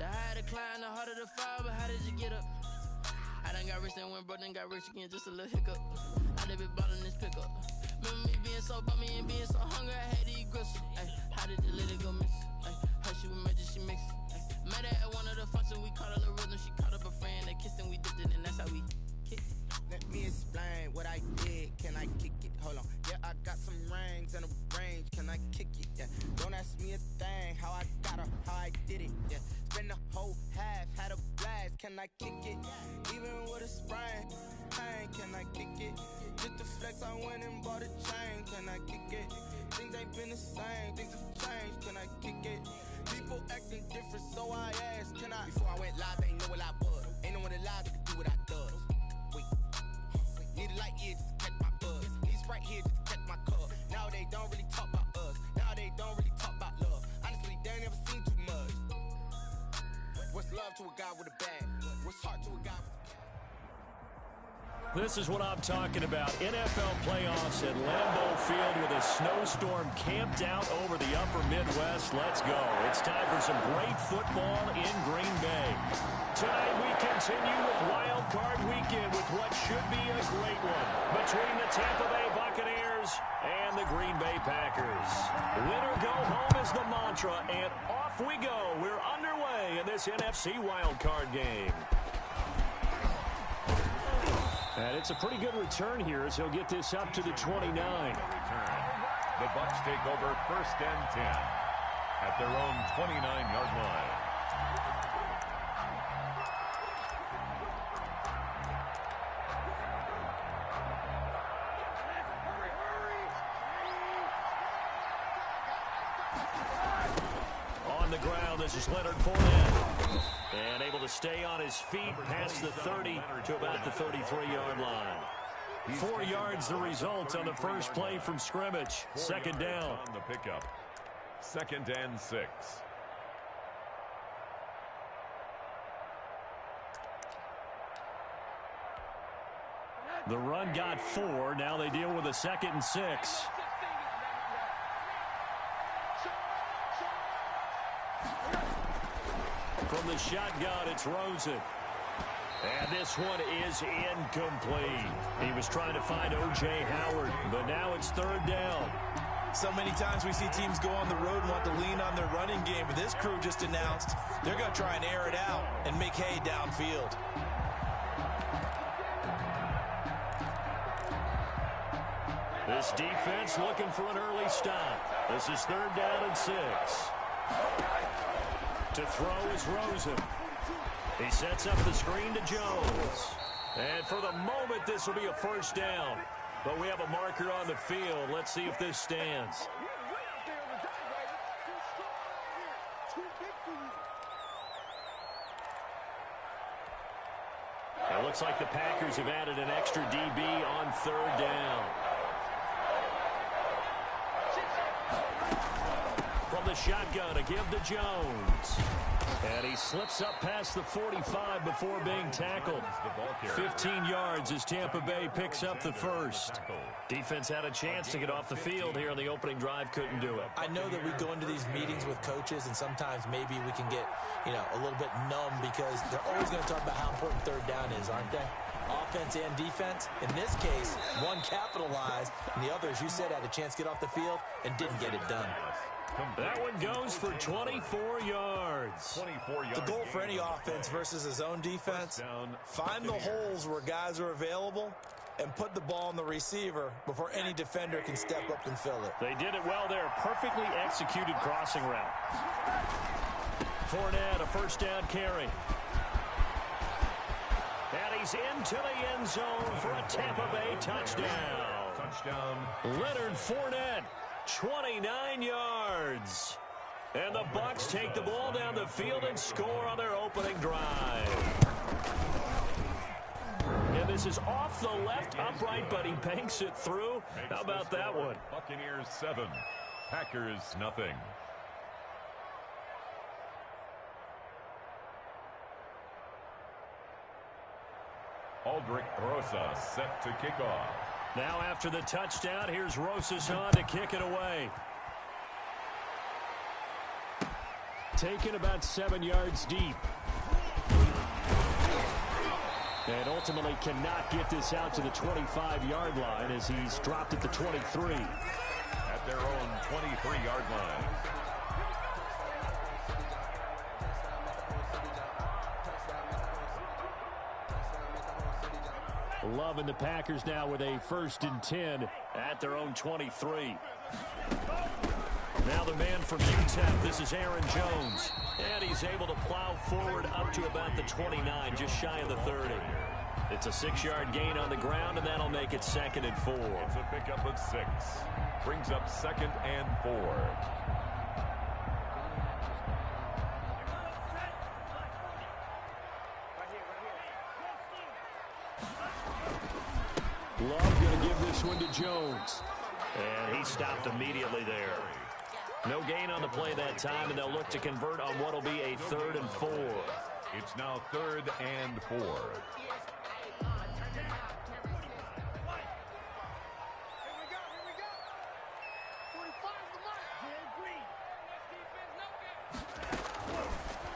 The higher the climb, the harder the fall, but how did you get up? I done got rich and went broke, then got rich again, just a little hiccup. I done been ballin' this pickup. Remember me being so bummy and being so hungry, I had to eat gristle. Ay, how did you let it go miss? Ay, her she was major, she mixed. Met her at one of the functions, we caught a little rhythm. She caught up a friend, they kissed and we dipped it, and that's how we kicked it. Let me explain what I did. Can I kick it? Hold on. Yeah, I got some rings and a range. Can I kick it? Yeah. Don't ask me a thing. How I got her, how I did it. Yeah. Spend the whole half, had a blast. Can I kick it? Even with a sprain. Pain, can I kick it? Just to flex, I went and bought a chain. Can I kick it? Things ain't been the same. Things have changed. Can I kick it? People acting different, so I asked, can I? Before I went live, they ain't know what I was. Ain't no one alive that could do what I does. Wait. Need a light here just to catch my buzz. Need Sprite here just to catch my cup. Now they don't really talk about us. Now they don't really talk about love. Honestly, they ain't never seen too much. What's love to a guy with a bag? What's heart to a guy with a cat? This is what I'm talking about. NFL playoffs at Lambeau Field with a snowstorm camped out over the upper Midwest. Let's go. It's time for some great football in Green Bay. Tonight we continue with Wild Card Weekend with what should be a great one between the Tampa Bay Buccaneers and the Green Bay Packers. Win or go home is the mantra, and off we go. We're underway in this NFC Wild Card game. And it's a pretty good return here as he'll get this up to the 29. The Bucs take over 1st and 10 at their own 29-yard line. On the ground, this is Leonard Fournette. And able to stay on his feet past the 30 to about the 33-yard line. 4 yards the result on the first play from scrimmage. Second down. On the pickup. 2nd and 6. The run got 4. Now they deal with a 2nd and 6. From the shotgun, it's Rosen. And this one is incomplete. He was trying to find O.J. Howard, but now it's 3rd down. So many times we see teams go on the road and want to lean on their running game, but this crew just announced they're going to try and air it out and make hay downfield. This defense looking for an early stop. This is 3rd down and 6. To throw is Rosen. He sets up the screen to Jones. And for the moment, this will be a 1st down. But we have a marker on the field. Let's see if this stands. It looks like the Packers have added an extra DB on 3rd down. From the shotgun, a give to Jones. And he slips up past the 45 before being tackled. 15 yards as Tampa Bay picks up the first. Defense had a chance to get off the field here on the opening drive, couldn't do it. I know that we go into these meetings with coaches, and sometimes maybe we can get, a little bit numb because they're always going to talk about how important 3rd down is, aren't they? Offense and defense. In this case, one capitalized, and the other, as you said, had a chance to get off the field and didn't get it done. That one goes for 24 yards. The goal for any offense versus his own defense, find the holes where guys are available and put the ball on the receiver before any defender can step up and fill it. They did it well there. Perfectly executed crossing route. Fournette, a 1st down carry. And he's into the end zone for a Tampa Bay touchdown. Leonard Fournette. 29 yards. And the Bucs take the ball down the field and score on their opening drive. And this is off the left upright, but he banks it through. How about that one? Buccaneers 7, Packers nothing. Aldrich Rosas set to kick off. Now after the touchdown, here's Rosas on to kick it away. taken about 7 yards deep. And ultimately cannot get this out to the 25-yard line as he's dropped at the 23. At their own 23-yard line. Loving the Packers now with a 1st and 10 at their own 23. Now the man from UTEP, this is Aaron Jones. And he's able to plow forward up to about the 29, just shy of the 30. It's a 6-yard gain on the ground, and that'll make it 2nd and 4. It's a pickup of 6. Brings up 2nd and 4. Love going to give this one to Jones. And he stopped immediately there. No gain on the play that time, and they'll look to convert on what will be a 3rd and 4. It's now 3rd and 4.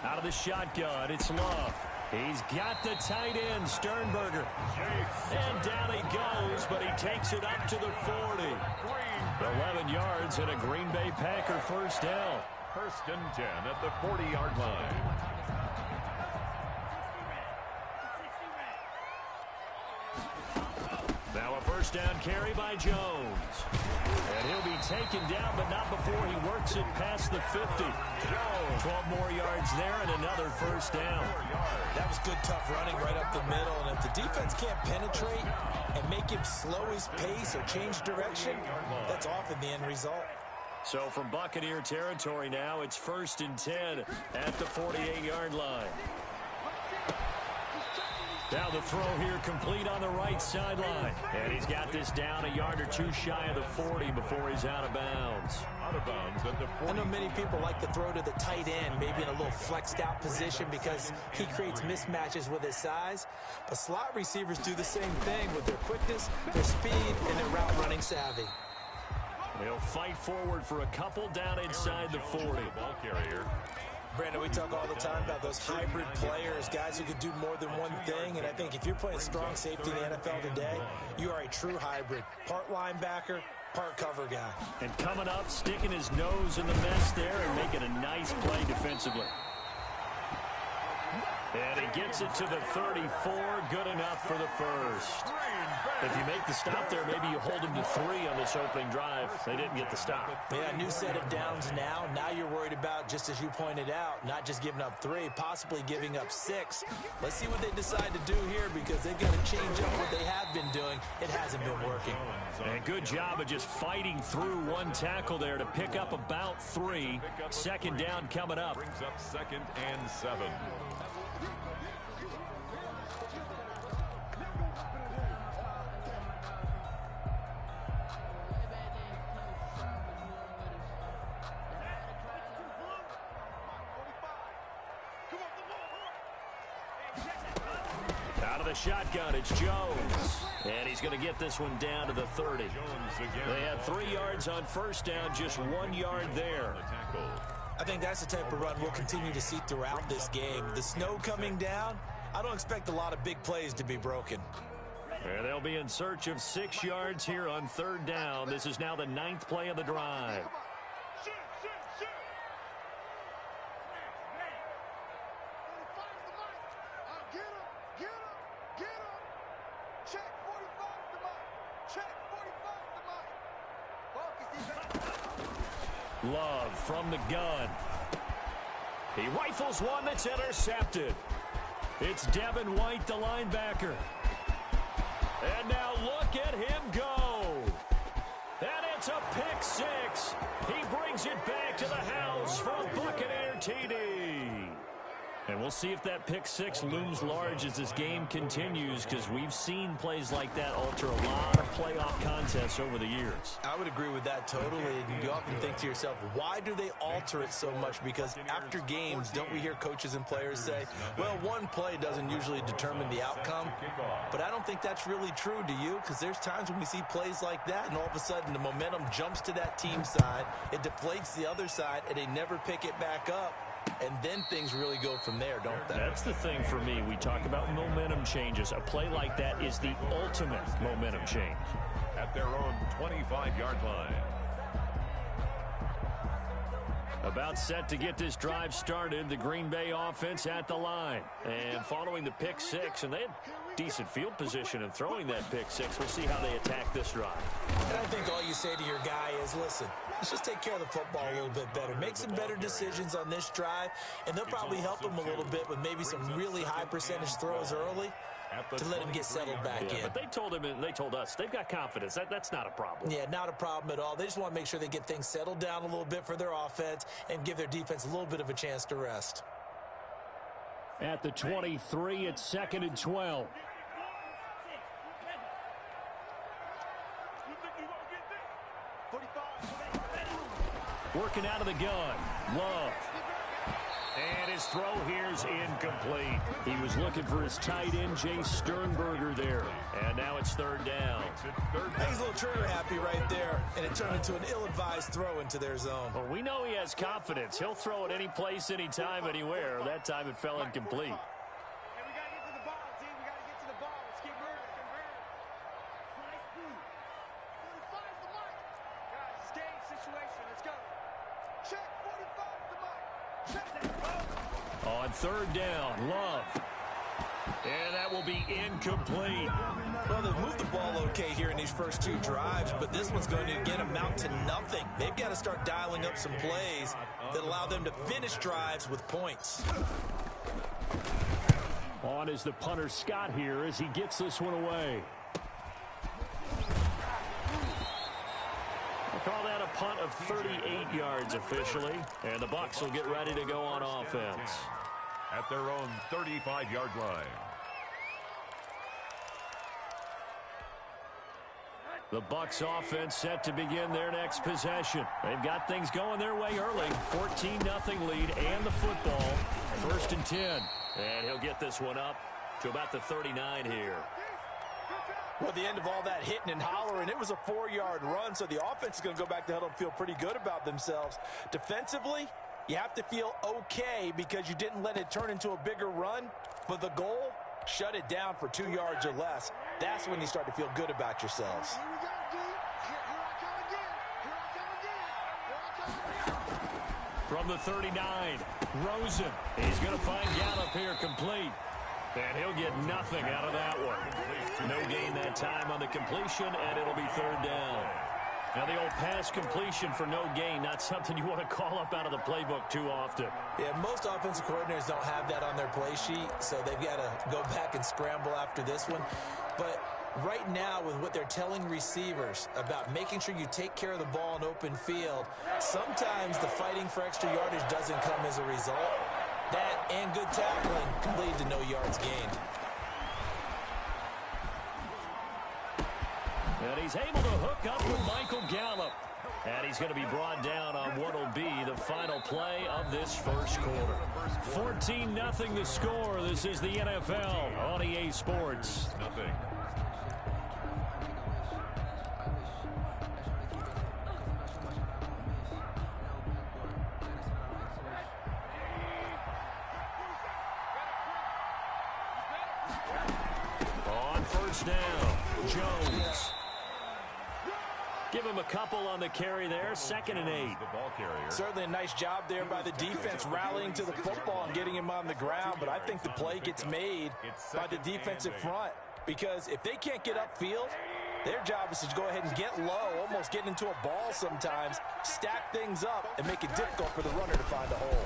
Out of the shotgun, it's Love. He's got the tight end, Sternberger. And down he goes, but he takes it up to the 40. 11 yards and a Green Bay Packer first down. 1st and 10 at the 40-yard line. Now a first down carry by Jones. And he'll be taken down, but not before he works it past the 50. Jones, 12 more yards there and another first down. That was good, tough running right up the middle. And if the defense can't penetrate and make him slow his pace or change direction, that's often the end result. So from Buccaneer territory now, it's 1st and 10 at the 48-yard line. Now the throw here complete on the right sideline. And he's got this down a yard or two shy of the 40 before he's out of bounds. Out of bounds at the 40. I know many people like to throw to the tight end, maybe in a little flexed out position because he creates mismatches with his size. But slot receivers do the same thing with their quickness, their speed, and their route running savvy. He'll fight forward for a couple down inside the 40. Ball carrier. Brandon, we talk all the time about those hybrid players, guys who can do more than one thing. And I think if you're playing strong safety in the NFL today, you are a true hybrid. Part linebacker, part cover guy. And coming up, sticking his nose in the mess there and making a nice play defensively. And he gets it to the 34. Good enough for the first. If you make the stop there, maybe you hold him to 3 on this opening drive. They didn't get the stop. Yeah, new set of downs now. Now you're worried about, just as you pointed out, not just giving up 3, possibly giving up 6. Let's see what they decide to do here because they've got to change up what they have been doing. It hasn't been working. And good job of just fighting through one tackle there to pick up about 3. 2nd down coming up. Brings up 2nd and 7. Out of the shotgun, it's Jones. And he's going to get this one down to the 30. They had 3 yards on first down, just 1 yard there. I think that's the type of run we'll continue to see throughout this game. The snow coming down, I don't expect a lot of big plays to be broken. And they'll be in search of 6 yards here on 3rd down. This is now the 9th play of the drive. Love from the gun. He rifles one that's intercepted. It's Devin White, the linebacker. And now look at him go. And it's a pick 6. He brings it back to the house for a Buccaneer TD. And we'll see if that pick 6 looms large as this game continues, because we've seen plays like that alter a lot of playoff contests over the years. I would agree with that totally. And you often think to yourself, why do they alter it so much? Because after games, don't we hear coaches and players say, well, one play doesn't usually determine the outcome. But I don't think that's really true, do you? Because there's times when we see plays like that, and all of a sudden the momentum jumps to that team side, it deflates the other side, and they never pick it back up. and then things really go from there, don't they? That's the thing for me. We talk about momentum changes. A play like that is the ultimate momentum change. At their own 25-yard line. About set to get this drive started, the Green Bay offense at the line. And following the pick six, and they had decent field position in throwing that pick six. We'll see how they attack this drive. And I think all you say to your guy is, listen, let's just take care of the football a little bit better. Make some better decisions on this drive, and they'll probably help him a little bit with maybe some really high percentage throws early to let him get settled back in. But they told him, and they told us, they've got confidence. That's not a problem. Yeah, not a problem at all. They just want to make sure they get things settled down a little bit for their offense and give their defense a little bit of a chance to rest. At the 23, it's 2nd and 12. Working out of the gun. Love. And his throw here is incomplete. He was looking for his tight end, Jay Sternberger, there. And now it's 3rd down. He's a little trigger happy right there, and it turned into an ill-advised throw into their zone. Well, we know he has confidence. He'll throw it any place, anytime, anywhere. That time it fell incomplete. On 3rd down, Love. And that will be incomplete. Well, they've moved the ball okay here in these first 2 drives, but this one's going to again amount to nothing. They've got to start dialing up some plays that allow them to finish drives with points. On is the punter Scott here as he gets this one away. Call that a punt of 38 yards officially, and the Bucs will get ready to go on offense. At their own 35-yard line. The Bucs offense set to begin their next possession. They've got things going their way early. 14-0 lead and the football. 1st and 10. And he'll get this one up to about the 39 here. Well, at the end of all that hitting and hollering, it was a 4-yard run, so the offense is going to go back to huddle and feel pretty good about themselves. Defensively, you have to feel okay because you didn't let it turn into a bigger run, but the goal, shut it down for 2 yards or less. That's when you start to feel good about yourselves. From the 39, Rosen. He's going to find Gallup here complete. And he'll get nothing out of that one. No gain that time on the completion, and it'll be 3rd down. Now, the old pass completion for no gain, not something you want to call up out of the playbook too often. Yeah, most offensive coordinators don't have that on their play sheet, so they've got to go back and scramble after this one. But right now, with what they're telling receivers about making sure you take care of the ball in open field, sometimes the fighting for extra yardage doesn't come as a result. That and good tackling can lead to no yards gained. And he's able to hook up with Michael Gallup. And he's going to be brought down on what will be the final play of this first quarter. 14-0 the score. This is the NFL on EA Sports. Nothing. On 1st down, Jones. Give him a couple on the carry there. 2nd and 8. The ball carrier. Certainly a nice job there by the defense rallying to the football and getting him on the ground, but I think the play gets made by the defensive front because if they can't get upfield, their job is to go ahead and get low, almost get into a ball sometimes, stack things up, and make it difficult for the runner to find a hole.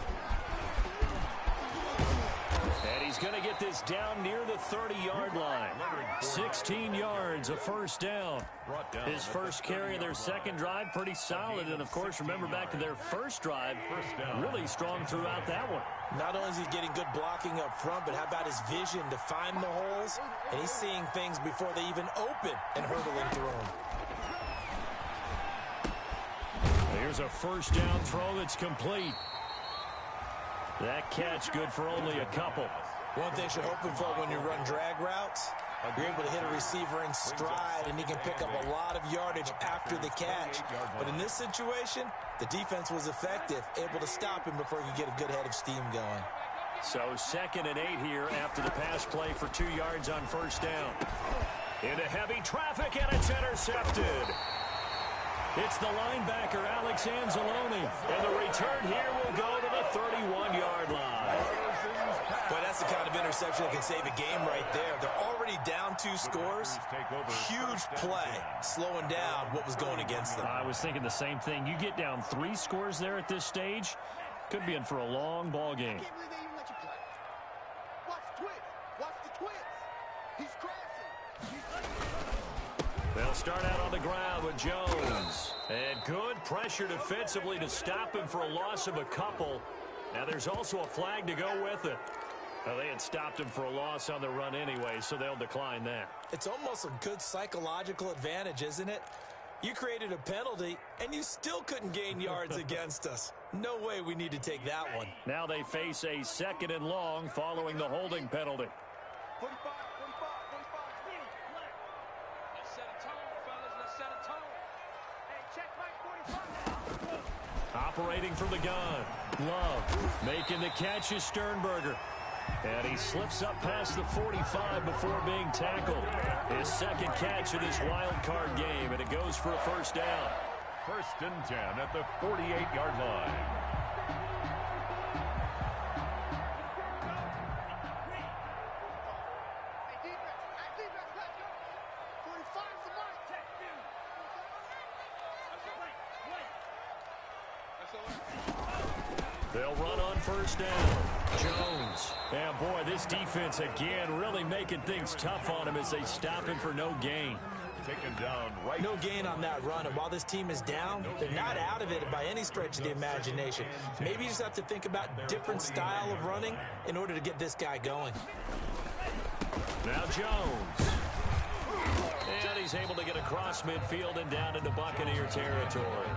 And he's going to get this down near the 30-yard line. 16 yards, a 1st down. His first carry of their second drive, pretty solid. And, of course, remember back to their first drive, really strong throughout that one. Not only is he getting good blocking up front, but how about his vision to find the holes? And he's seeing things before they even open and hurdling through them. Here's a 1st down throw that's complete. That catch good for only a couple. One thing you're hoping for when you run drag routes You're able to hit a receiver in stride, and he can pick up a lot of yardage after the catch. But in this situation, the defense was effective, able to stop him before he could get a good head of steam going. So 2nd and 8 here after the pass play for 2 yards on first down. Into heavy traffic, and it's intercepted. It's the linebacker, Alex Anzalone. And the return here will go to the 31-yard line. But that's the kind of interception that can save a game right there. They're already down 2 scores. Huge play, slowing down what was going against them. I was thinking the same thing. You get down 3 scores there at this stage, could be in for a long ball game. I can't believe they even let you play. Watch the twist. Watch the twist. He's crashing. They'll start out on the ground with Jones. And good pressure defensively to stop him for a loss of a couple. Now there's also a flag to go with it. Well, they had stopped him for a loss on the run anyway, so they'll decline that. It's almost a good psychological advantage, isn't it? You created a penalty, and you still couldn't gain yards against us. No way we need to take that one. Now they face a 2nd and long following the holding penalty. 45, 45, 45. Let's set a tone, fellas. Let's set a tone. Hey, check Mike 45. Operating from the gun. Love making the catch is Sternberger. And he slips up past the 45 before being tackled. His 2nd catch of this wild card game, and it goes for a first down. 1st and 10 at the 48-yard line. Hey, defense, let's go. 45's the mark. They'll run on first down. Jones. And boy, this defense again really making things tough on him as they stop him for no gain. Taken down right. No gain on that run, and while this team is down, they're not out of it by any stretch of the imagination. Maybe you just have to think about different style of running in order to get this guy going. Now Jones. And he's able to get across midfield and down into Buccaneer territory.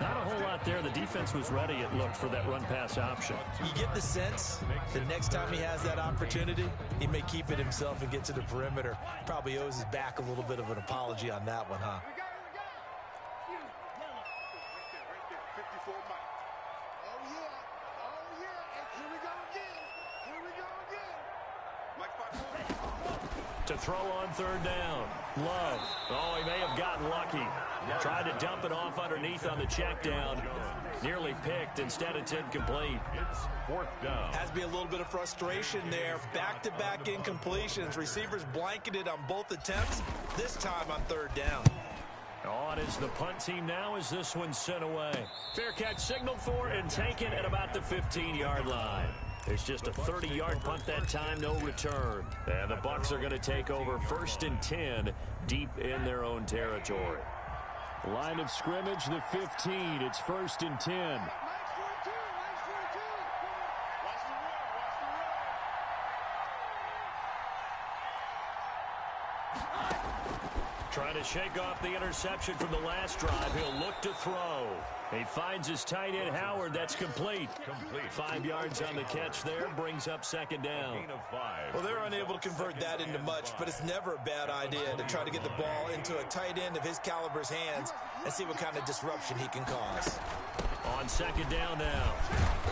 Not a whole lot there. The defense was ready, it looked, for that run-pass option. You get the sense that next time he has that opportunity, he may keep it himself and get to the perimeter. Probably owes his back a little bit of an apology on that one, huh? We got it. Right there. 54 Mike. Oh, yeah. Oh, yeah. And here we go again. Here we go again. Mike 5. To throw on 3rd down. Love. Oh, he may have gotten lucky. Tried to dump it off underneath on the check down. Nearly picked. Instead, it's incomplete. It's 4th down. Has to be a little bit of frustration there. Back-to-back incompletions. Receivers blanketed on both attempts. This time on 3rd down. On is the punt team now as this one's sent away. Fair catch signaled for and taken at about the 15-yard line. It's just a 30-yard punt that time, no return. And the Bucs are going to take over 1st and 10 deep in their own territory. Line of scrimmage, the 15. It's 1st and 10. Trying to shake off the interception from the last drive. He'll look to throw. He finds his tight end, Howard. That's complete. 5 yards on the catch there. Brings up 2nd down. Well, they're unable to convert that into much, but it's never a bad idea to try to get the ball into a tight end of his caliber's hands and see what kind of disruption he can cause. On 2nd down now,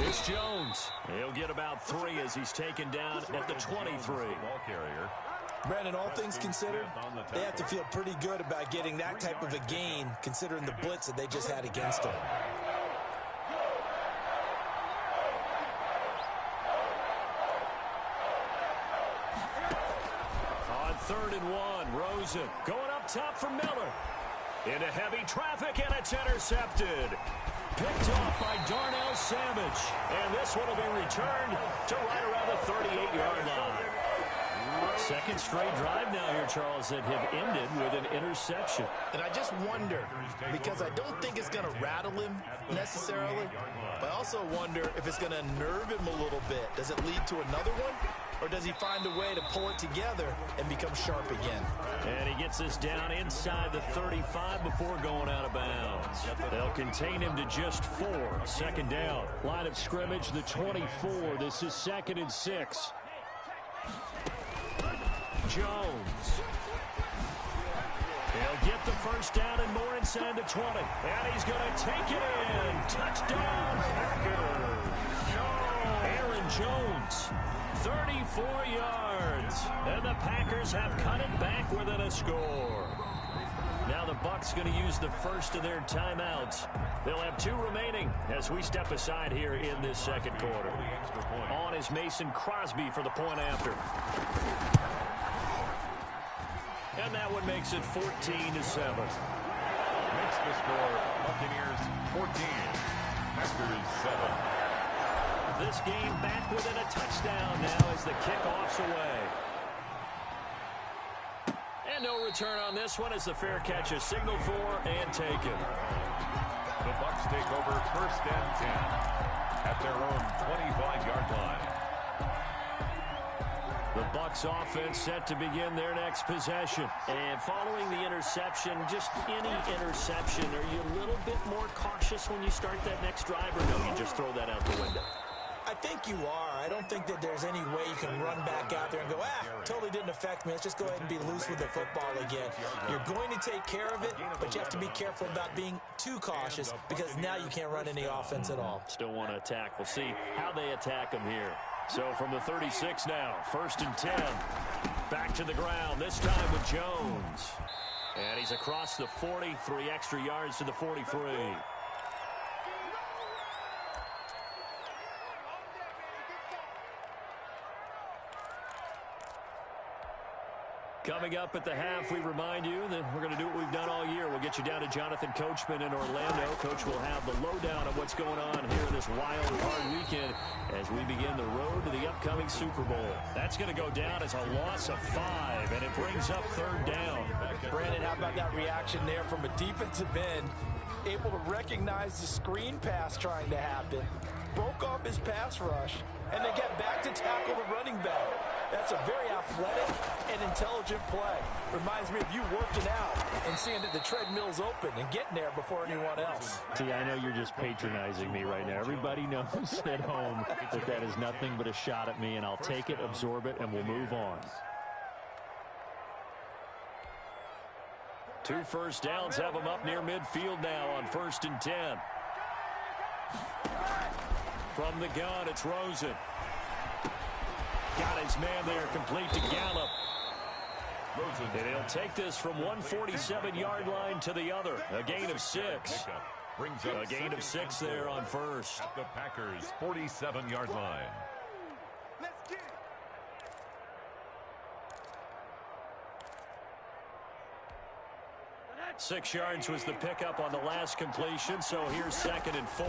it's Jones. He'll get about 3 as he's taken down at the 23. Ball carrier. Brandon, all things considered, they have to feel pretty good about getting that type of a gain, considering the blitz that they just had against them. On 3rd and 1, Rosen going up top for Miller. Into heavy traffic, and it's intercepted. Picked off by Darnell Savage. And this one will be returned to right around the 38-yard line. 2nd straight drive now here, Charles, that have ended with an interception. And I just wonder, because I don't think it's going to rattle him necessarily, but I also wonder if it's going to nerve him a little bit. Does it lead to another one, or does he find a way to pull it together and become sharp again? And he gets this down inside the 35 before going out of bounds. They'll contain him to just 4. 2nd down. Line of scrimmage, the 24. This is 2nd and 6. Jones. He'll get the first down and more inside the 20. And he's going to take it in. Touchdown, Packers. Aaron Jones, 34 yards. And the Packers have cut it back within a score. Now the Bucs going to use the first of their timeouts. They'll have 2 remaining as we step aside here in this second quarter. On is Mason Crosby for the point after. And that one makes it 14-7. Makes the score Buccaneers 14, Packers 7. This game back within a touchdown now as the kickoff's away. And no return on this one as the fair catch is signaled for and taken. The Bucs take over first and 10 at their own 25-yard line. The Bucs offense set to begin their next possession. And following the interception, just any interception, are you a little bit more cautious when you start that next drive, or no, you just throw that out the window? I think you are. I don't think that there's any way you can run back out there and go, totally didn't affect me. Let's just go ahead and be loose with the football again. You're going to take care of it, but you have to be careful about being too cautious because now you can't run any offense at all. Still want to attack. We'll see how they attack them here. So from the 36 now, first and 10. Back to the ground, this time with Jones. And he's across the 40, 3 extra yards to the 43. Coming up at the half, we remind you that we're going to do what we've done all year. We'll get you down to Jonathan Coachman in Orlando. Coach will have the lowdown of what's going on here this wild card weekend as we begin the road to the upcoming Super Bowl. That's going to go down as a loss of 5, and it brings up third down. Brandon, how about that reaction there from a defensive end, able to recognize the screen pass trying to happen, broke off his pass rush, and then get back to tackle the running back. That's a very athletic and intelligent play. Reminds me of you working out and seeing that the treadmill's open and getting there before anyone else. See, I know you're just patronizing me right now. Everybody knows at home that that is nothing but a shot at me, and I'll take it, absorb it, and we'll move on. 2 first downs have them up near midfield now on first and 10. From the gun, it's Rosen. Got his man there, complete to Gallup. And he'll take this from 147-yard line to the other. A gain of 6. A gain of 6 there on first. At the Packers' 47-yard line. 6 yards was the pickup on the last completion, so here's 2nd and 4.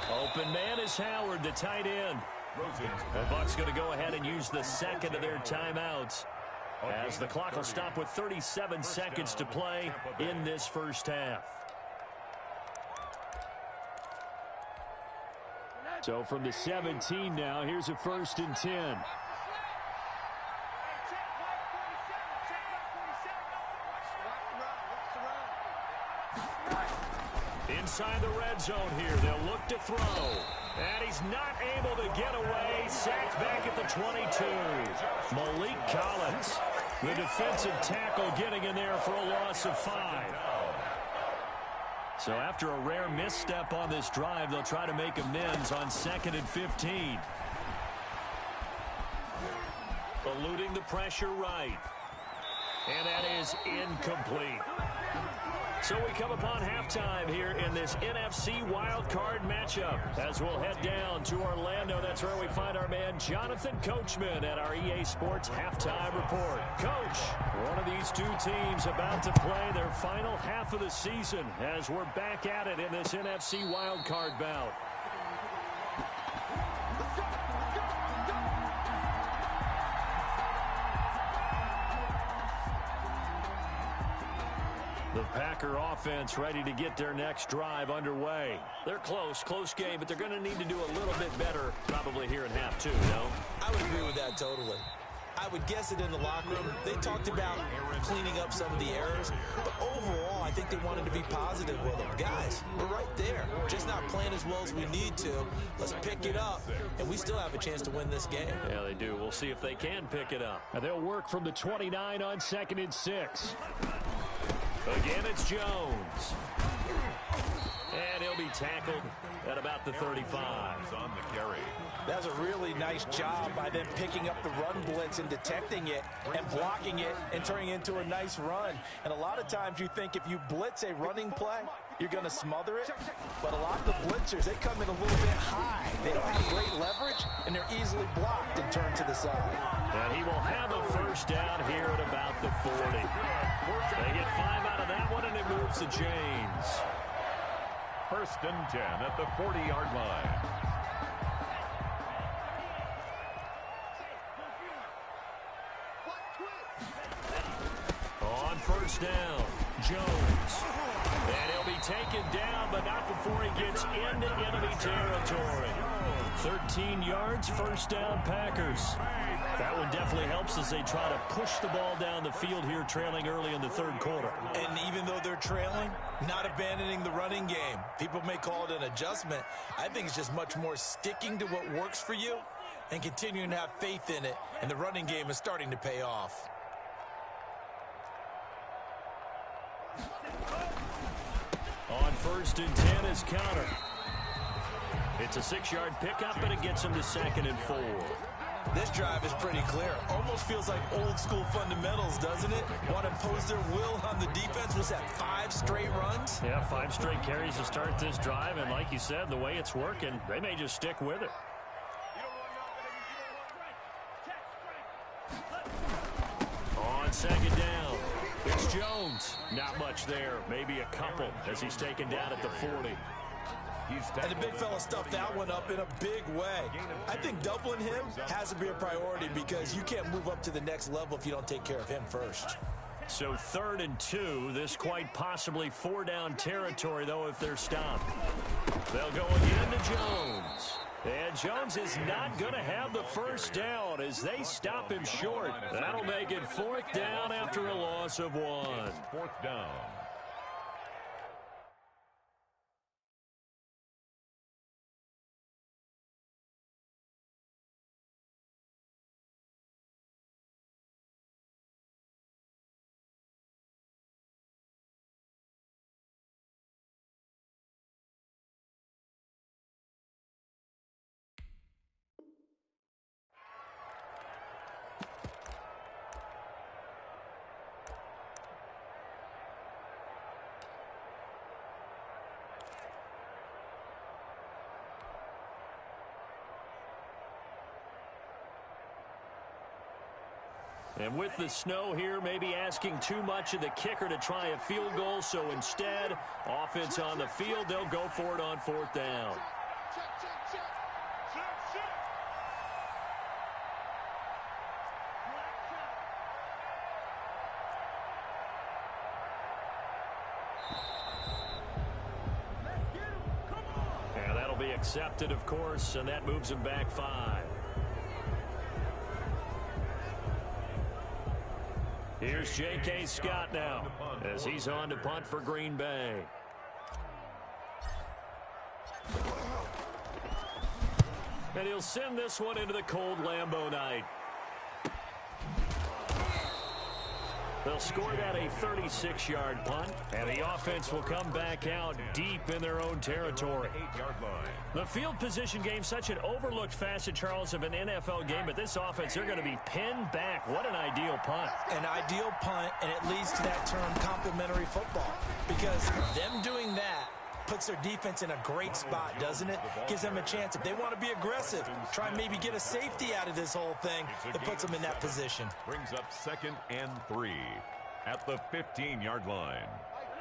Open man is Howard, the tight end. The Bucs going to go ahead and use the second of their timeouts as the clock will stop with 37 seconds to play in this first half. So from the 17 now, here's a first and 10. Inside the red zone here, they'll look to throw. And he's not able to get away. Sacked back at the 22. Malik Collins, the defensive tackle, getting in there for a loss of 5. So after a rare misstep on this drive, they'll try to make amends on 2nd and 15. Eluding the pressure right. And that is incomplete. So we come upon halftime here in this NFC wildcard matchup as we'll head down to Orlando. That's where we find our man Jonathan Coachman at our EA Sports Halftime Report. Coach, one of these 2 teams about to play their final half of the season as we're back at it in this NFC wildcard bout. The Packer offense ready to get their next drive underway. They're close game, but they're going to need to do a little bit better probably here in half 2, no? I would agree with that totally. I would guess it in the locker room. They talked about cleaning up some of the errors, but overall, I think they wanted to be positive with them. Guys, we're right there. Just not playing as well as we need to. Let's pick it up, and we still have a chance to win this game. Yeah, they do. We'll see if they can pick it up. And they'll work from the 29 on 2nd and 6. Again, it's Jones. And he'll be tackled at about the 35. On the carry. That was a really nice job by them picking up the run blitz and detecting it and blocking it and turning it into a nice run. And a lot of times you think if you blitz a running play, you're going to smother it. But a lot of the blitzers, they come in a little bit high. They don't have great leverage, and they're easily blocked and turned to the side. And he will have a first down here at about the 40. They get 5 out of that one, and it moves to James. 1st and 10 at the 40-yard line. On 1st down, Jones. And he'll be taken down, but not before he gets into enemy territory. 13 yards, 1st down, Packers. That one definitely helps as they try to push the ball down the field here, trailing early in the 3rd quarter. And even though they're trailing, not abandoning the running game. People may call it an adjustment. I think it's just much more sticking to what works for you and continuing to have faith in it. And the running game is starting to pay off. On 1st and 10 is Counter. It's a 6-yard pickup, and it gets him to 2nd and 4. This drive is pretty clear. Almost feels like old school fundamentals, doesn't it? Want to impose their will on the defense. Was that 5 straight runs? Yeah, 5 straight carries to start this drive, and like you said, the way it's working, they may just stick with it. On 2nd down, it's Jones. Not much there, maybe a couple as he's taken down at the 40. And the big fella stuffed that one up in a big way. I think doubling him has to be a priority because you can't move up to the next level if you don't take care of him first. So 3rd and 2, this quite possibly 4-down territory, though, if they're stopped. They'll go again to Jones. And Jones is not going to have the first down as they stop him short. That'll make it 4th down after a loss of 1. 4th down. And with the snow here, maybe asking too much of the kicker to try a field goal. So instead, offense on the field, they'll go for it on 4th down. And that'll be accepted, of course, and that moves him back 5. Here's J.K. Scott now as he's on to punt for Green Bay. And he'll send this one into the cold Lambeau night. They'll score that a 36-yard punt, and the offense will come back out deep in their own territory. The field position game, such an overlooked facet, Charles, of an NFL game, but this offense, they're going to be pinned back. What an ideal punt. An ideal punt, and it leads to that term complementary football, because them doing that puts their defense in a great spot, doesn't it? Gives them a chance. If they want to be aggressive, try and maybe get a safety out of this whole thing, it puts them in that position. Brings up 2nd and 3 at the 15-yard line.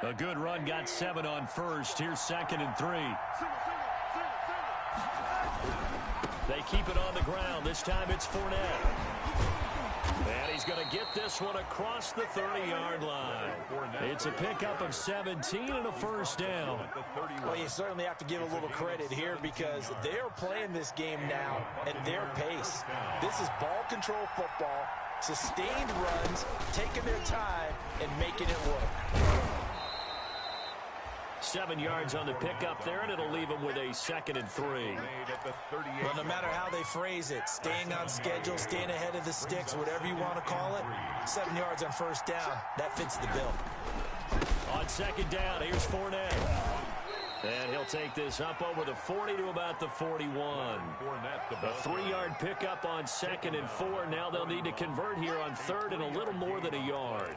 A good run, got 7 on 1st. Here's 2nd and 3. They keep it on the ground. This time it's Fournette. And he's going to get this one across the 30-yard line. It's a pickup of 17 and a first down. Well, you certainly have to give a little credit here because they're playing this game now at their pace. This is ball control football. Sustained runs, taking their time, and making it work. 7 yards on the pickup there, and it'll leave them with a 2nd and 3. Well, no matter how they phrase it, staying on schedule, staying ahead of the sticks, whatever you want to call it, 7 yards on first down, that fits the bill. On 2nd down, here's Fournette. And he'll take this up over the 40 to about the 41. A 3-yard pickup on 2nd and 4. Now they'll need to convert here on 3rd and a little more than a yard.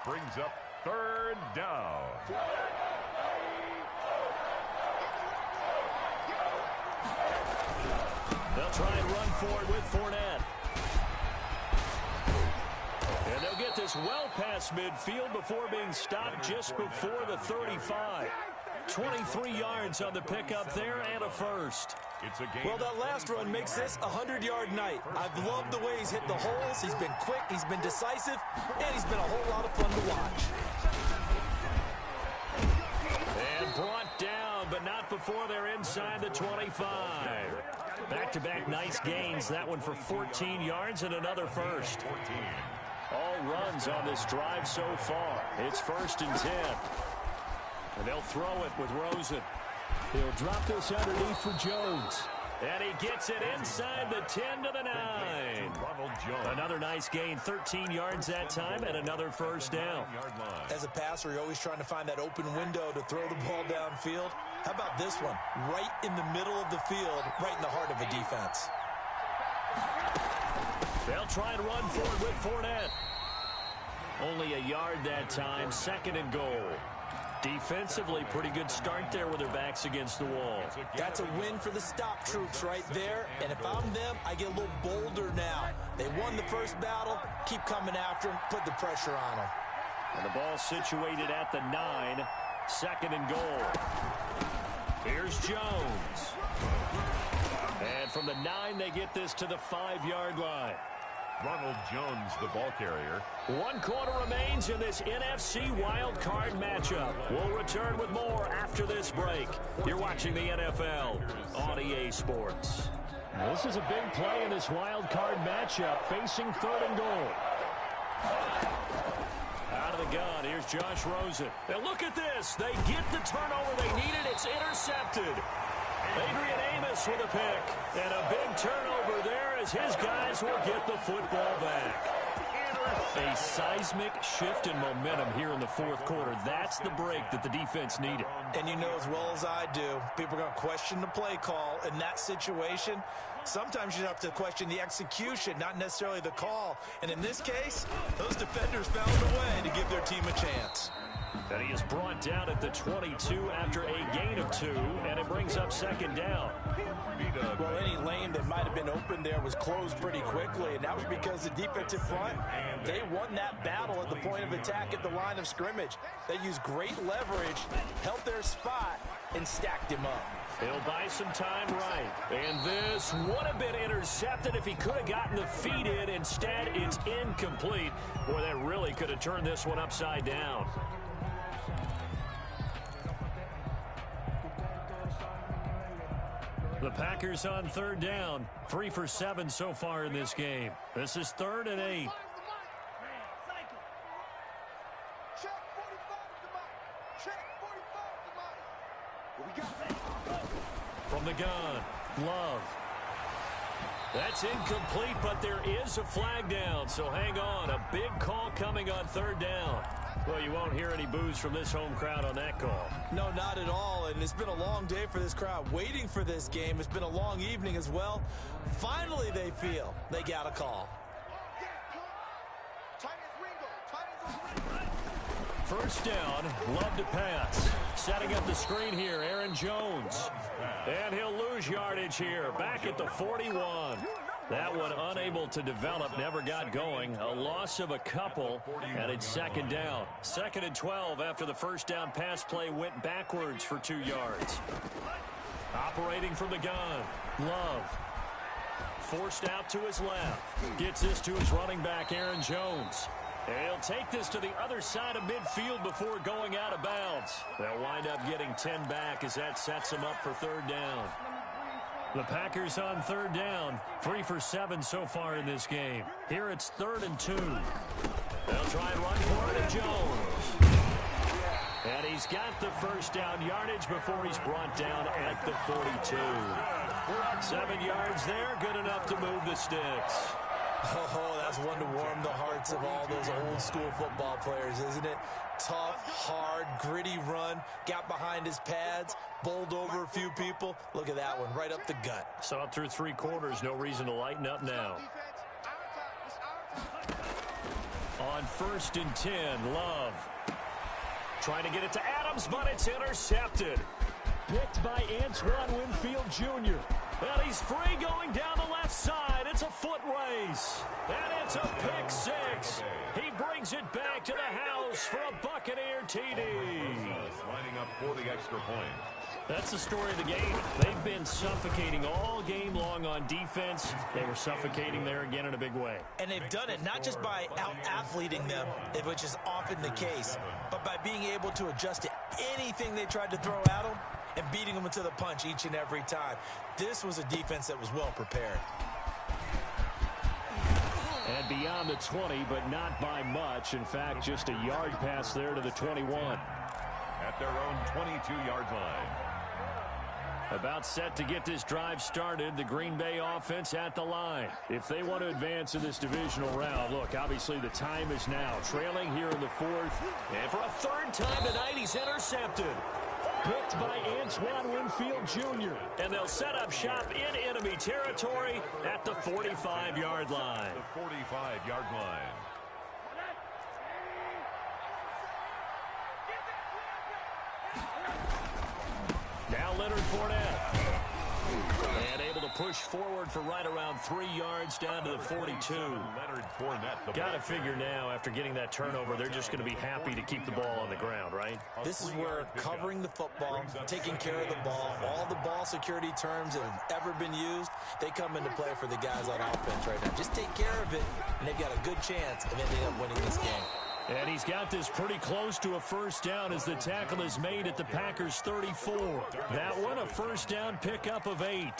Brings up 3rd down. They'll try and run forward with Fournette. And they'll get this well past midfield before being stopped just before the 35. 23 yards on the pickup there and a first. Well, that last run makes this a 100-yard night. I've loved the way he's hit the holes. He's been quick, he's been decisive, and he's been a whole lot of fun to watch. And brought down, but not before they're inside the 25. Back-to-back nice gains. That one for 14 yards and another first. All runs on this drive so far. It's 1st and 10. And they'll throw it with Rosen. He'll drop this underneath for Jones. And he gets it inside the 10 to the 9. Another nice gain, 13 yards that time, and another first down. As a passer, you're always trying to find that open window to throw the ball downfield. How about this one? Right in the middle of the field, right in the heart of a defense. They'll try and run forward with Fournette. Only a yard that time, 2nd and goal. Defensively, pretty good start there with their backs against the wall. That's a win for the stop troops right there. And if I'm them, I get a little bolder now. They won the first battle. Keep coming after them. Put the pressure on them. And the ball situated at the 9. 2nd and goal. Here's Jones. And from the 9, they get this to the 5-yard line. Ronald Jones, the ball carrier. 1 quarter remains in this NFC wild card matchup. We'll return with more after this break. You're watching the NFL on EA Sports. This is a big play in this wild card matchup, facing 3rd and goal. Out of the gun, here's Josh Rosen. And look at this. They get the turnover they needed. It's intercepted. Adrian Amos with a pick. And a big turnover there as his guys will get the football back. A seismic shift in momentum here in the 4th quarter. That's the break that the defense needed. And you know as well as I do, people are going to question the play call in that situation. Sometimes you have to question the execution, not necessarily the call. And in this case, those defenders found a way to give their team a chance. And he is brought down at the 22 after a gain of 2, and it brings up 2nd down. Well, any lane that might have been open there was closed pretty quickly, and that was because the defensive front, they won that battle at the point of attack at the line of scrimmage. They used great leverage, held their spot, and stacked him up. He'll buy some time right. And this would have been intercepted if he could have gotten the feet in. Instead, it's incomplete. Boy, that really could have turned this one upside down. The Packers on 3rd down. 3 for 7 so far in this game. This is 3rd and 8. From the gun, Love. That's incomplete, but there is a flag down, so hang on. A big call coming on 3rd down. Well, you won't hear any boos from this home crowd on that call. No, not at all, and it's been a long day for this crowd waiting for this game. It's been a long evening as well. Finally, they feel they got a call. 1st down, Love to pass. Setting up the screen here, Aaron Jones. And he'll lose yardage here, back at the 41. That one unable to develop, never got going. A loss of a couple, and it's 2nd down. 2nd and 12 after the 1st down pass play went backwards for 2 yards. Operating from the gun, Love. Forced out to his left. Gets this to his running back, Aaron Jones. And he'll take this to the other side of midfield before going out of bounds. They'll wind up getting 10 back as that sets them up for 3rd down. The Packers on third down. 3 for 7 so far in this game. Here it's 3rd and 2. They'll try and run for it, and Jones. And he's got the first down yardage before he's brought down at the 42. 7 yards there, good enough to move the sticks. Oh, that's one to warm the hearts of all those old school football players, isn't it? Tough, hard, gritty run, got behind his pads, bowled over a few people. Look at that one, right up the gut. So up through 3 quarters, no reason to lighten up now. On 1st and 10, Love. Trying to get it to Adams, but it's intercepted. Picked by Antoine Winfield Jr. And he's free going down the left side. It's a foot race. And it's a pick 6. He brings it back to the house for a Buccaneer TD. Lining up for the extra point. That's the story of the game. They've been suffocating all game long on defense. They were suffocating there again in a big way. And they've done it not just by out-athleting them, which is often the case, but by being able to adjust to anything they tried to throw at them and beating them into the punch each and every time. This was a defense that was well prepared. And beyond the 20, but not by much. In fact, just a yard pass there to the 21. At their own 22-yard line. About set to get this drive started, the Green Bay offense at the line. If they want to advance in this divisional round, look, obviously the time is now. Trailing here in the 4th. And for a 3rd time tonight, he's intercepted. Picked by Antoine Winfield Jr. And they'll set up shop in enemy territory at the 45-yard line. The 45-yard line. Now Leonard Fournette. And able to push forward for right around 3 yards down to the 42. Leonard Fournette. Got to figure now, after getting that turnover, they're just going to be happy to keep the ball on the ground, right? This is where covering the football, taking care of the ball, all the ball security terms that have ever been used, they come into play for the guys on offense right now. Just take care of it, and they've got a good chance of ending up winning this game. And he's got this pretty close to a first down as the tackle is made at the Packers' 34. That one, a first down pickup of 8.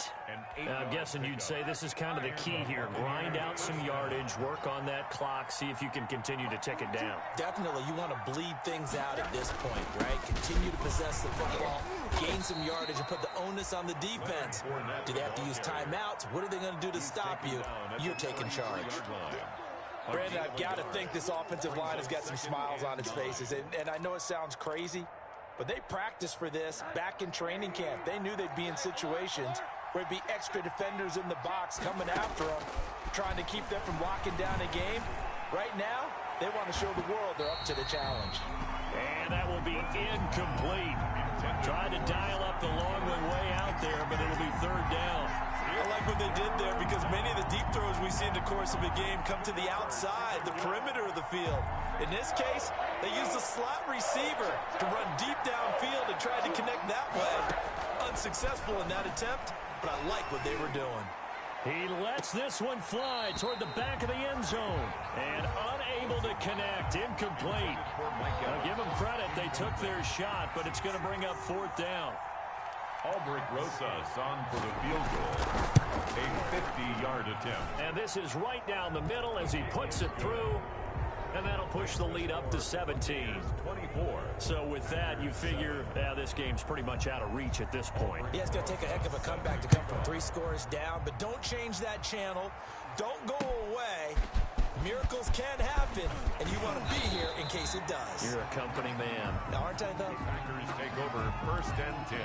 I'm guessing you'd say this is kind of the key here. Grind out some yardage, work on that clock, see if you can continue to tick it down. Definitely, you want to bleed things out at this point, right? Continue to possess the football, gain some yardage, and put the onus on the defense. Do they have to use timeouts? What are they going to do to stop you? You're taking charge. Brandon, I've got to think this offensive line has got some smiles on its faces. And I know it sounds crazy, but they practiced for this back in training camp. They knew they'd be in situations where it'd be extra defenders in the box coming after them, trying to keep them from locking down a game. Right now, they want to show the world they're up to the challenge. And that will be incomplete. Tried to dial up the long way out there, but it'll be 3rd down. I like what they did there because many of the deep throws we see in the course of a game come to the outside, the perimeter of the field. In this case, they used a slot receiver to run deep downfield and tried to connect that way. Unsuccessful in that attempt, but I like what they were doing. He lets this one fly toward the back of the end zone and unable to connect. Incomplete. I'll give them credit. They took their shot, but it's going to bring up 4th down. Albrecht Rosas on for the field goal. A 50-yard attempt. And this is right down the middle as he puts it through. And that'll push the lead up to 17. 24. So with that, you figure this game's pretty much out of reach at this point. Yeah, it's going to take a heck of a comeback to come from 3 scores down. But don't change that channel. Don't go away. Miracles can happen, and you want to be here in case it does. You're a company man. Now, aren't I, though? Packers take over 1st and 10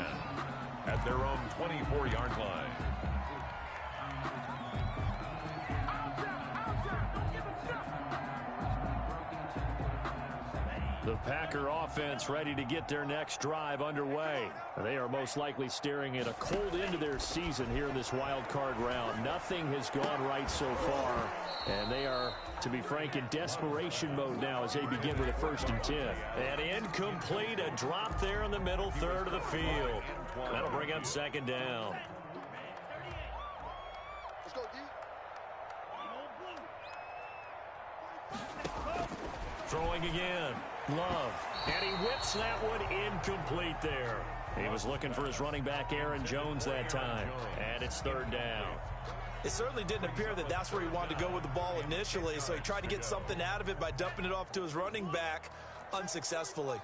at their own 24-yard line. The Packer offense ready to get their next drive underway. They are most likely staring at a cold end of their season here in this wild card round. Nothing has gone right so far, and they are, to be frank, in desperation mode now as they begin with a 1st and 10. And incomplete, a drop there in the middle third of the field. That'll bring up 2nd down. Let's go, D. Throwing again. Love. And he whips that one incomplete there. He was looking for his running back, Aaron Jones, that time. And it's third down. It certainly didn't appear that that's where he wanted to go with the ball initially, so he tried to get something out of it by dumping it off to his running back unsuccessfully.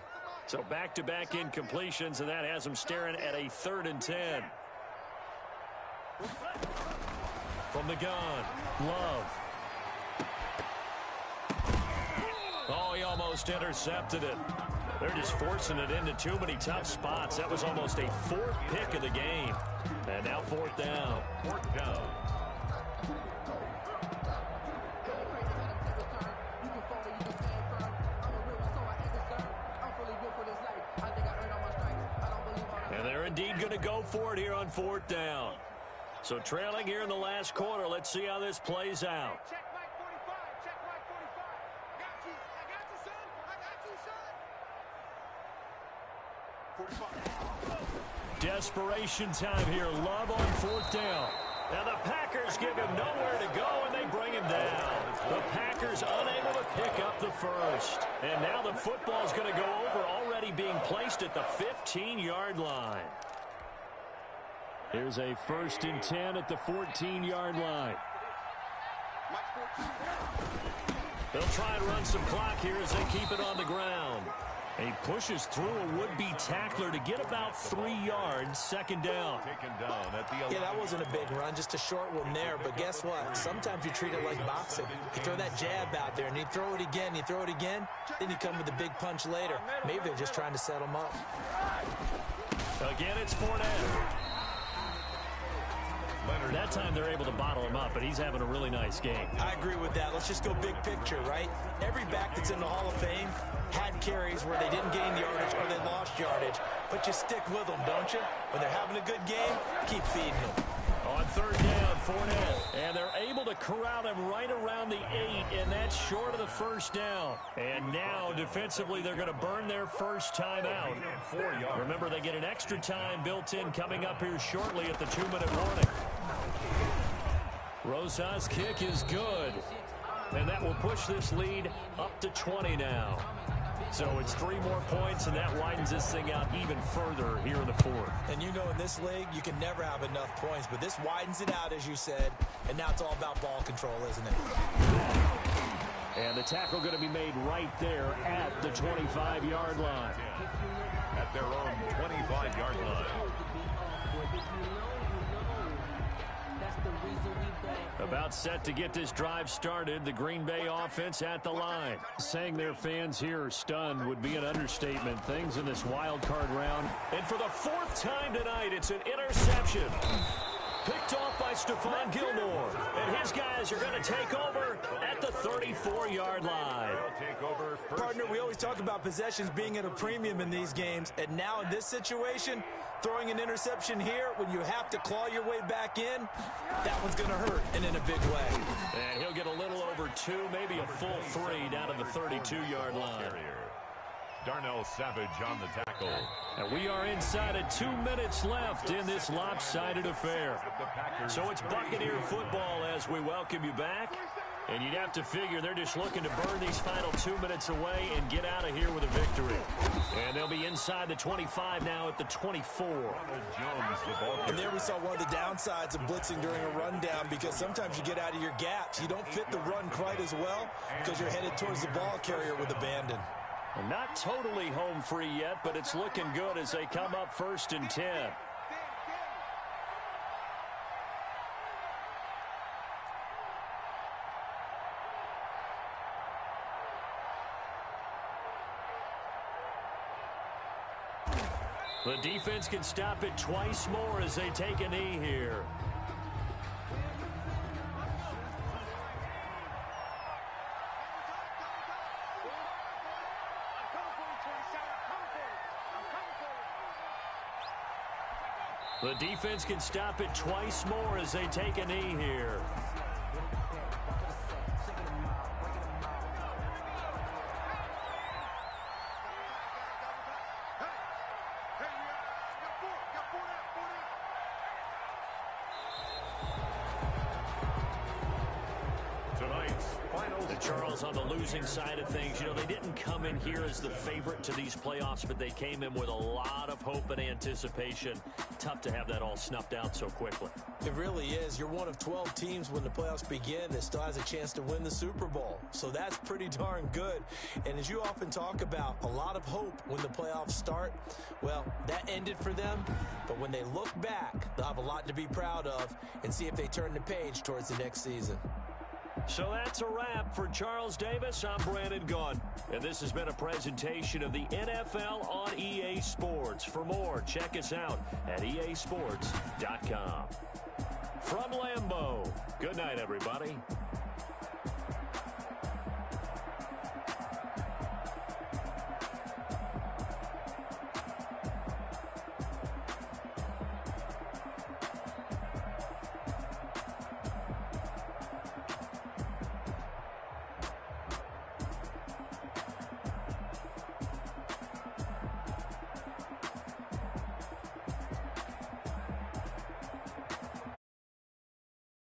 So back-to-back incompletions, and that has him staring at a 3rd and 10. From the gun, Love. Oh, he almost intercepted it. They're just forcing it into too many tough spots. That was almost a 4th pick of the game. And now 4th down. 4th down. And they're indeed going to go for it here on 4th down. So trailing here in the last quarter. Let's see how this plays out. Check Mike 45. Check Mike 45. I got you, son. I got you, son. 45. Desperation time here. Love on 4th down. Now the Packers give him nowhere to go, and they bring him down. The Packers unable to pick up the first. And now the football's going to go over, already being placed at the 15-yard line. Here's a 1st and 10 at the 14-yard line. They'll try and run some clock here as they keep it on the ground. He pushes through a would-be tackler to get about 3 yards, 2nd down. Taken down at the 11. Yeah, that wasn't a big run, just a short one there. But guess what? Sometimes you treat it like boxing. You throw that jab out there, and you throw it again, then you come with a big punch later. Maybe they're just trying to set him up. Again, it's Fournette. That time they're able to bottle him up, but he's having a really nice game. I agree with that. Let's just go big picture, right? Every back that's in the Hall of Fame had carries where they didn't gain yardage or they lost yardage. But you stick with them, don't you? When they're having a good game, keep feeding them. On 3rd down, Fournette. And they're able to corral him right around the 8, and that's short of the 1st down. And now, defensively, they're going to burn their first time out. Remember, they get an extra time built in coming up here shortly at the 2-minute warning. Rosas' kick is good. And that will push this lead up to 20 now. So it's 3 more points, and that widens this thing out even further here in the 4th. And you know in this league, you can never have enough points, but this widens it out, as you said, and now it's all about ball control, isn't it? And the tackle going to be made right there at the 25-yard line. At their own 25-yard line. About set to get this drive started, the Green Bay offense at the line. Saying their fans here are stunned would be an understatement. Things in this wild card round. And for the 4th time tonight, it's an interception. Picked off by Stephon Gilmore. And his guys are going to take over at the 34-yard line. Partner, we always talk about possessions being at a premium in these games. And now in this situation, throwing an interception here when you have to claw your way back in, that one's going to hurt, and in a big way. And he'll get a little over 2, maybe a full 3 down to the 32-yard line. Darnell Savage on the tackle. And we are inside of 2 minutes left in this lopsided affair. So it's Buccaneer football as we welcome you back. And you'd have to figure they're just looking to burn these final 2 minutes away and get out of here with a victory. And they'll be inside the 25 now at the 24. And there we saw one of the downsides of blitzing during a rundown, because sometimes you get out of your gaps. You don't fit the run quite as well because you're headed towards the ball carrier with abandon. Well, not totally home free yet, but it's looking good as they come up 1st and 10. The defense can stop it twice more as they take a knee here. The defense can stop it twice more as they take a knee here. Charles, on the losing side of things, they didn't come in here as the favorite to these playoffs, but they came in with a lot of hope and anticipation. Tough to have that all snuffed out so quickly. It really is. You're one of 12 teams when the playoffs begin that still has a chance to win the Super Bowl. So that's pretty darn good. And as you often talk about, a lot of hope when the playoffs start. Well, that ended for them. But when they look back, they'll have a lot to be proud of and see if they turn the page towards the next season. So that's a wrap for Charles Davis. I'm Brandon Gunn. And this has been a presentation of the NFL on EA Sports. For more, check us out at easports.com. From Lambeau, good night, everybody.